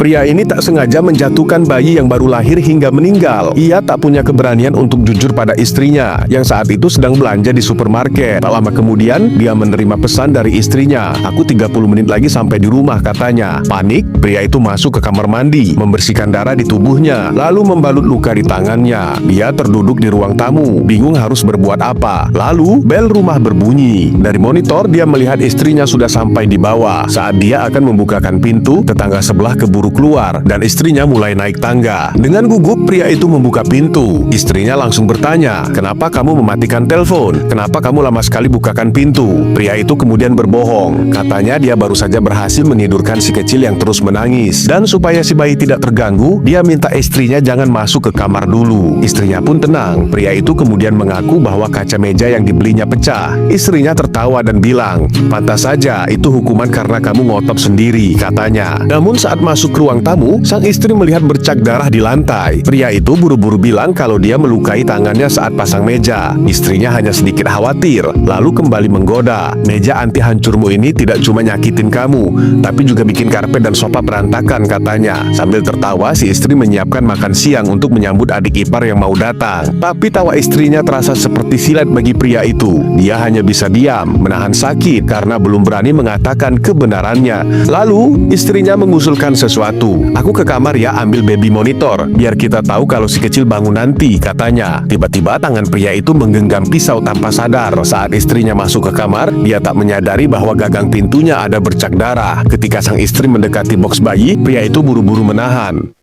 Pria ini tak sengaja menjatuhkan bayi yang baru lahir hingga meninggal. Ia tak punya keberanian untuk jujur pada istrinya yang saat itu sedang belanja di supermarket. Tak lama kemudian, dia menerima pesan dari istrinya. "Aku 30 menit lagi sampai di rumah," katanya. Panik, pria itu masuk ke kamar mandi, membersihkan darah di tubuhnya, lalu membalut luka di tangannya. Dia terduduk di ruang tamu, bingung harus berbuat apa. Lalu, bel rumah berbunyi. Dari monitor, dia melihat istrinya sudah sampai di bawah. Saat dia akan membukakan pintu, tetangga sebelah keburu keluar dan istrinya mulai naik tangga. Dengan gugup, pria itu membuka pintu. Istrinya langsung bertanya, "Kenapa kamu mematikan telepon? Kenapa kamu lama sekali bukakan pintu?" Pria itu kemudian berbohong. Katanya dia baru saja berhasil menidurkan si kecil yang terus menangis. Dan supaya si bayi tidak terganggu, dia minta istrinya jangan masuk ke kamar dulu. Istrinya pun tenang. Pria itu kemudian mengaku bahwa kaca meja yang dibelinya pecah. Istrinya tertawa dan bilang, "Pantas saja, itu hukuman karena kamu ngotop sendiri," katanya. Namun saat masuk ke ruang tamu, sang istri melihat bercak darah di lantai. Pria itu buru-buru bilang kalau dia melukai tangannya saat pasang meja. Istrinya hanya sedikit khawatir, lalu kembali menggoda. "Meja anti hancurmu ini tidak cuma nyakitin kamu, tapi juga bikin karpet dan sofa berantakan," katanya. Sambil tertawa, si istri menyiapkan makan siang untuk menyambut adik ipar yang mau datang. Tapi tawa istrinya terasa seperti silat bagi pria itu. Dia hanya bisa diam, menahan sakit karena belum berani mengatakan kebenarannya. Lalu, istrinya mengusulkan sesuatu. "Aku ke kamar ya, ambil baby monitor, biar kita tahu kalau si kecil bangun nanti," katanya. Tiba-tiba tangan pria itu menggenggam pisau tanpa sadar. Saat istrinya masuk ke kamar, dia tak menyadari bahwa gagang pintunya ada bercak darah. Ketika sang istri mendekati box bayi, pria itu buru-buru menahan.